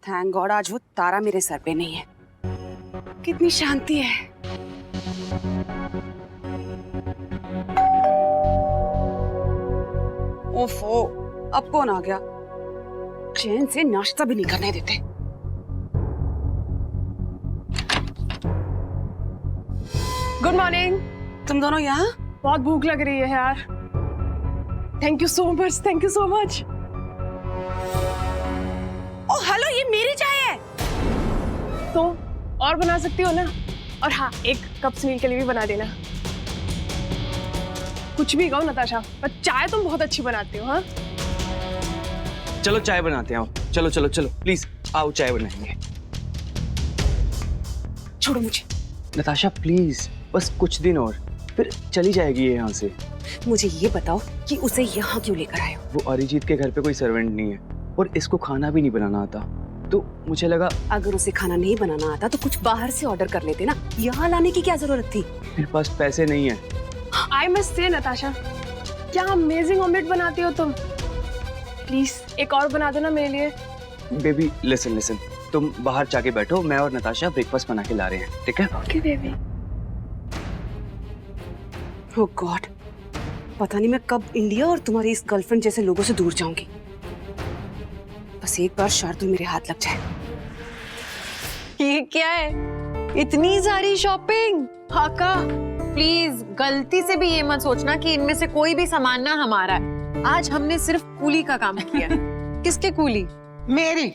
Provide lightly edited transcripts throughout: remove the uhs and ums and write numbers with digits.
Thank God आज वो तारा मेरे सर पे नहीं है। कितनी शांति है। ओफो, अब कौन आ गया? चैन से नाश्ता भी नहीं करने देते। Good morning. तुम दोनों यहाँ? बहुत भूख लग रही है यार। Thank you so much, thank you so much. Oh hello, ये मेरी चाय है। तो और बना सकती हो ना? और हाँ, एक कप सुनील के लिए भी बना देना। कुछ भी कहो नताशा, पर चाय तुम बहुत अच्छी बनाती हो। हाँ चलो चाय बनाते हैं। आओ चलो चलो चलो प्लीज आओ चाय बनाएंगे। छोड़ो मुझे। नताशा प्लीज, बस कुछ दिन और फिर चली जाएगी ये यहाँ से। मुझे ये बताओ कि उसे यहाँ क्यों लेकर आए हो? वो अरिजीत के घर पे कोई सर्वेंट नहीं है और इसको खाना भी नहीं बनाना आता, तो मुझे लगा अगर उसे खाना नहीं बनाना आता तो कुछ बाहर से ऑर्डर कर लेते ना। यहाँ लाने की क्या जरूरत थी? मेरे पास पैसे नहीं है। आई मस्ट से नताशा, क्या अमेजिंग ऑमलेट बनाती हो तुम। प्लीज एक और बना दो ना मेरे लिए। बेबी लिसन लिसन, तुम बाहर जाके बैठो, मैं और नताशा ब्रेकफास्ट बना के ला रहे हैं, ठीक है? Okay baby. ओह गॉड, पता नहीं मैं कब इंडिया और तुम्हारी इस गर्लफ्रेंड जैसे लोगों से दूर जाऊंगी। बस एक बार शार्दुल मेरे हाथ लग जाए। ये क्या है, इतनी सारी शॉपिंग? हाका प्लीज गलती से भी ये मत सोचना कि इनमें से कोई भी सामान ना हमारा है। आज हमने सिर्फ कूली का काम किया। किसके कूली? मेरी।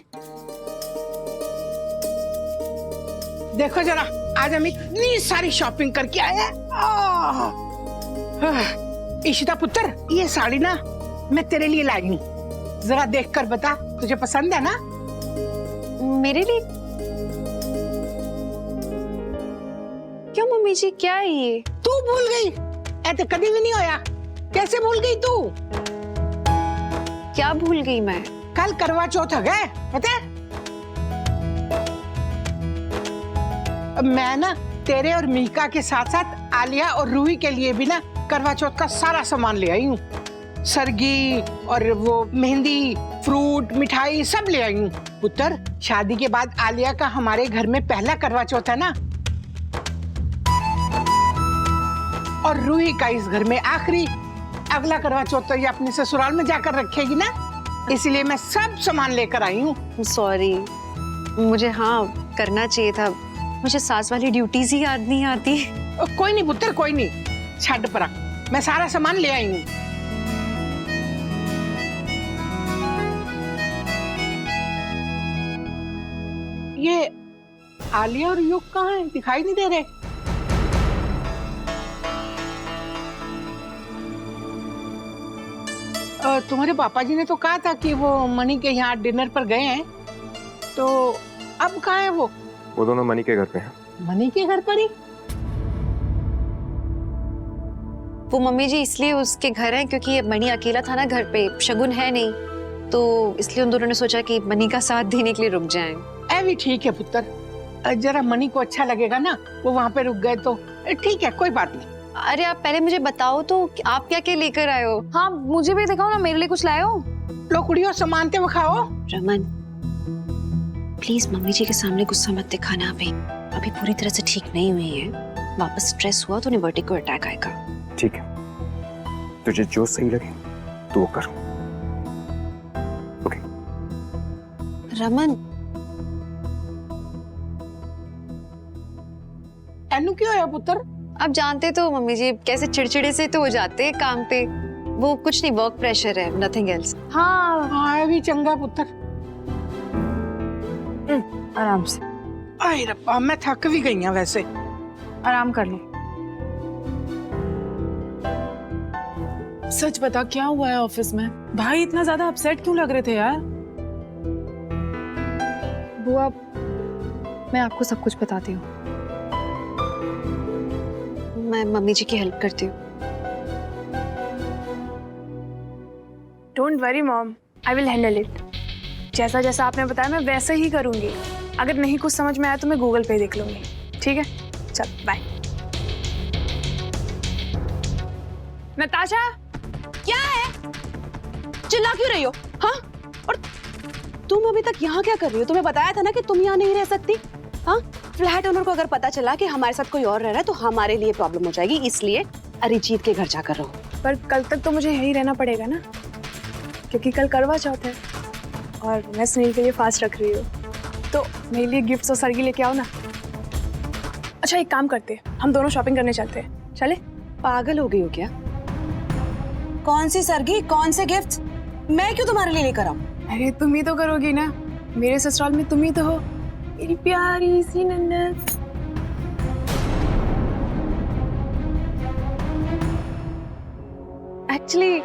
देखो जरा, आज हम इतनी सारी शॉपिंग करके आए हैं। इशिता पुत्र, ये साड़ी ना मैं तेरे लिए लाई हूँ, जरा देखकर बता तुझे पसंद है ना? मेरे लिए? क्यों मम्मी जी, क्या है ये? तू भूल गई? ऐसे कभी भी नहीं होया। कैसे भूल गई तू? क्या भूल गई मैं? कल करवा चौथ है, पता है? मैं ना तेरे और मीका के साथ साथ आलिया और रूही के लिए भी ना करवा चौथ का सारा सामान ले आई हूँ। सरगी और वो मेहंदी, फ्रूट, मिठाई सब ले आई हूँ। पुत्र, शादी के बाद आलिया का हमारे घर में पहला करवा चौथ है ना, और रूही का इस घर में आखिरी। अगला करवा चौथ तो ये अपने ससुराल में जाकर रखेगी ना, इसलिए मैं सब सामान लेकर आई हूँ। सॉरी, मुझे हाँ करना चाहिए था, मुझे सास वाली ड्यूटीज ही याद नहीं आती। कोई नहीं पुत्र, कोई नहीं, छड़ पर रख, मैं सारा सामान ले आई हूँ। ये आलिया और युग कहाँ हैं? दिखाई नहीं दे रहे। तुम्हारे पापा जी ने तो कहा था कि वो मणि के यहाँ डिनर पर गए हैं, तो अब कहाँ है वो? वो दोनों मणि के घर पे हैं। मणि के घर पर ही? वो मम्मी जी इसलिए उसके घर है क्योंकि ये मणि अकेला था ना घर पे, शगुन है नहीं, तो इसलिए उन दोनों ने सोचा कि मणि का साथ देने के लिए रुक जाएं। भी ठीक है पुत्र, जरा मणि को अच्छा लगेगा ना, वो वहाँ पे रुक गए तो ठीक है, कोई बात नहीं। अरे आप पहले मुझे बताओ तो आप क्या क्या लेकर आए हो? हाँ मुझे भी दिखाओ ना, मेरे लिए कुछ लाए हो? लो कुड़ियों, सामान ते खाओ। रमन प्लीज मम्मी जी के सामने गुस्सा मत दिखाना, अभी पूरी तरह से ठीक नहीं हुई है, वापस स्ट्रेस हुआ तो उन्हें वर्टिगो अटैक आएगा। ठीक है, तुझे जो सही लगे तू वो कर। ओके। रमन एनु क्यों है पुत्र? आप जानते तो मम्मी जी कैसे चिड़चिड़े से तो हो जाते हैं काम पे, वो कुछ नहीं, वर्क प्रेशर है, नथिंग एल्स। हाँ हाँ भी चंगा पुत्र। आराम से। अरे रब्बा, मैं थक भी गई हूँ वैसे। आराम कर लो। सच बता, क्या हुआ है ऑफिस में? भाई इतना ज्यादा अपसेट क्यों लग रहे थे यार? बुआ, मैं आपको सब कुछ बताती हूँ। मैं मम्मी जी की हेल्प करती हूँ। Don't worry mom, I will handle it. जैसा जैसा आपने बताया मैं वैसे ही करूंगी। अगर नहीं कुछ समझ में आया तो मैं गूगल पे देख लूंगी। ठीक है, चल बाय। नताशा, क्या है? चिल्ला क्यों रही हो? हाँ? और तुम अभी तक यहाँ क्या कर रही हो? तुम्हें बताया था ना कि तुम यहाँ नहीं रह सकती। हाँ, फ्लैट ओनर को अगर पता चला कि हमारे साथ कोई और रह रहा है तो हमारे लिए प्रॉब्लम हो जाएगी, इसलिए अरिजीत के घर जाकर रहो। पर कल तक तो मुझे यहीं रहना पड़ेगा ना, क्योंकि कल करवा चौथ है और मैं सुनील के लिए फास्ट रख रही हूँ, तो मेरे लिए गिफ्ट्स और सरगी लेके आओ ना। अच्छा एक काम करते हैं, हम दोनों शॉपिंग करने चलते हैं, चले? पागल हो गई हो क्या? कौन सी सरगी, कौन से गिफ्ट? मैं क्यों तुम्हारे लिए लेकर आऊं? अरे तुम ही तो करोगी ना, मेरे ससुराल में तुम ही तो हो, मेरी प्यारी सी नन्नत। एक्चुअली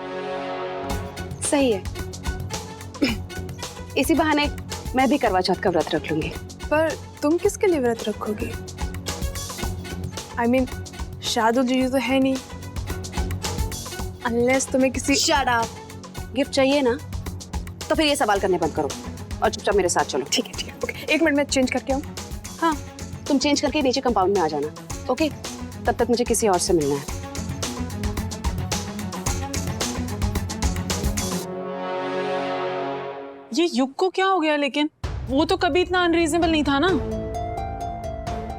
सही है। इसी बहाने मैं भी करवा चौथ का व्रत रख लूंगी। पर तुम किसके लिए व्रत रखोगी? I mean, शार्दुल जीजू तो है नहीं, अनलेस तुम्हें किसी। Shut up. गिफ्ट चाहिए ना, तो फिर ये सवाल करने बंद करो और चुपचाप मेरे साथ चलो। ठीक है ओके, 1 मिनट में चेंज करके आऊँ। हाँ, तुम चेंज करके नीचे कंपाउंड में आ जाना। ओके, तब तक मुझे किसी और से मिलना है। ये युग को क्या हो गया? लेकिन वो तो कभी इतना अनरीजनेबल नहीं था ना।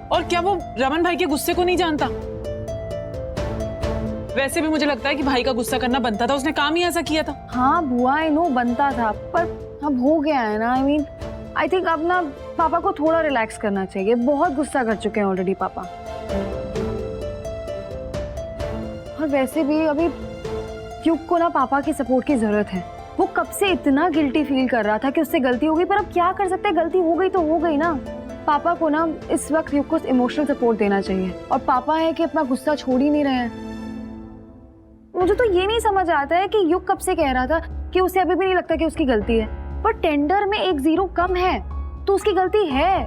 और क्या वो रमन भाई के गुस्से को नहीं जानता? वैसे भी मुझे लगता है कि भाई का गुस्सा करना बनता था, उसने काम ही ऐसा किया था। हाँ बुआ, आई नो बनता था, पर अब हो गया है ना। आई थिंक अब ना पापा को थोड़ा रिलैक्स करना चाहिए। बहुत गुस्सा कर चुके हैं ऑलरेडी पापा। और वैसे भी अभी युग को ना पापा की सपोर्ट की जरूरत है। वो कब से इतना गिल्टी फील कर रहा था कि उससे गलती हो गई, पर अब क्या कर सकते हैं, गलती हो गई तो हो गई ना। पापा को ना इस वक्त युग को इमोशनल सपोर्ट देना चाहिए, और पापा है कि अपना गुस्सा छोड़ ही नहीं रहे हैं। मुझे तो ये नहीं समझ आता है कि युग कब से कह रहा था कि उसे अभी भी नहीं लगता कि उसकी गलती है, पर टेंडर में 1 0 कम है तो उसकी गलती है।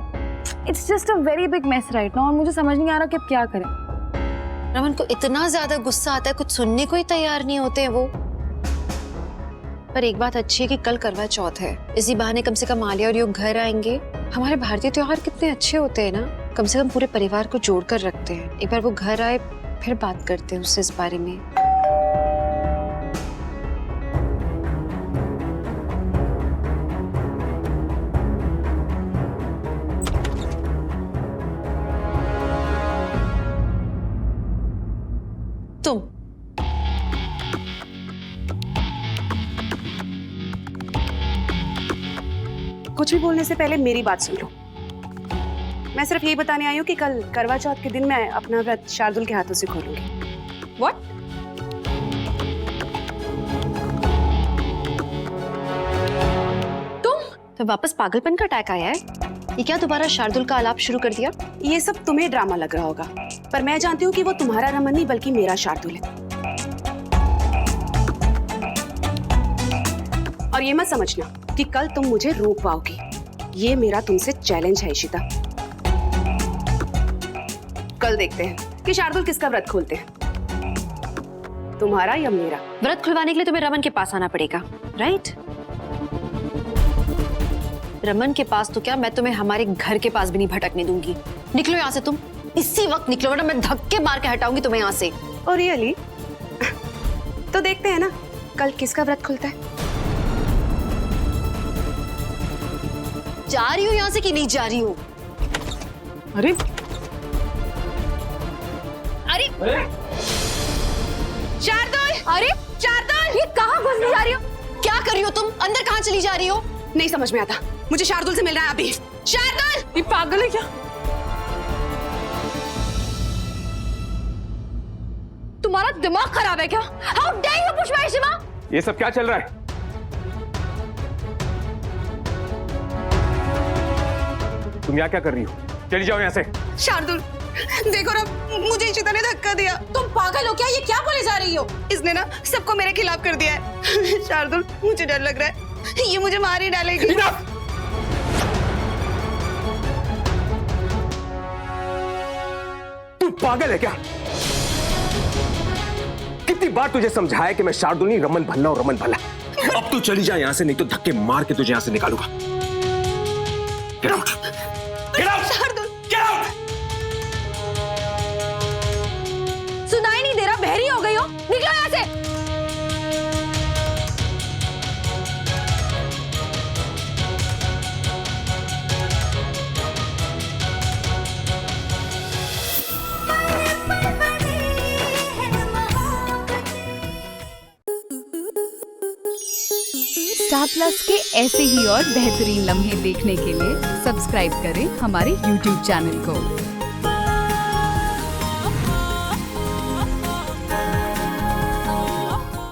It's just a very big mess right now, और मुझे समझ नहीं आ रहा कि अब क्या करें। रमन को इतना ज्यादा गुस्सा आता है, कुछ सुनने को ही तैयार नहीं होते हैं वो। पर एक बात अच्छी है कि कल करवा चौथ है, इसी बहाने कम से कम आलिया और युग घर आएंगे। हमारे भारतीय त्योहार कितने अच्छे होते हैं ना, कम से कम पूरे परिवार को जोड़ कर रखते हैं। एक बार वो घर आए फिर बात करते हैं उससे इस बारे में। तुम कुछ भी बोलने से पहले मेरी बात सुन लो। मैं सिर्फ यही बताने आई हूँ कि कल करवा चौथ के दिन मैं अपना व्रत शार्दुल के हाथों से खोलूंगी। व्हाट? तुम तो वापस पागलपन का अटैक आया है? ये क्या दोबारा शार्दुल का आलाप शुरू कर दिया? ये सब तुम्हें ड्रामा लग रहा होगा, पर मैं जानती हूँ कि वो तुम्हारा रमन नहीं बल्कि मेरा शार्दुल है। और ये मत समझना कि कल तुम मुझे रोक पाओगी। ये मेरा तुमसे चैलेंज है इशिता। कल देखते हैं कि शार्दुल किसका व्रत खोलते हैं, तुम्हारा या मेरा। व्रत खुलवाने के लिए तुम्हें रमन के पास आना पड़ेगा, राइट? रमन के पास तो क्या, मैं तुम्हें हमारे घर के पास भी नहीं भटकने दूंगी। निकलो यहाँ से तुम, इसी वक्त निकलो, वरना मैं धक्के मार के हटाऊंगी तुम्हें यहाँ से। और रियली? तो देखते हैं ना कल किसका व्रत खुलता है। जा रही हो यहाँ से कि नहीं जा रही हो? अरे अरे शार्दुल! अरे शार्दुल! ये कहाँ घुसने जा रही हो? क्या कर रही हो तुम? अंदर कहाँ चली जा रही हो? नहीं समझ में आता, मुझे शार्दुल से मिलना है अभी। शार्दुल! ये पागल है क्या? तुम्हारा दिमाग खराब है क्या? How dare you push my Shima? ये सब क्या चल रहा है? तुम यहाँ क्या कर रही हो? चली जाओ यहाँ से। शार्दुल देखो ना, मुझे इशिता ने धक्का दिया। तुम पागल हो क्या? ये क्या बोले जा रही हो? इसने ना सबको मेरे खिलाफ कर दिया है। शार्दुल मुझे डर लग रहा है, ये मुझे मार ही डालेगी। तू पागल है क्या? कितनी बार तुझे समझाया कि मैं शार्दुल नहीं, रमन भल्ला और रमन भल्ला। अब तू चली जा यहाँ से, नहीं तो धक्के मार के तुझे यहाँ से निकालूंगा। Get out! Get out! Shardul Get out! सुनाई नहीं दे रहा? बहरी हो गई हो? निकलो यहाँ से। स्टार प्लस के ऐसे ही और बेहतरीन लम्हे देखने के लिए सब्सक्राइब करें हमारे YouTube चैनल को।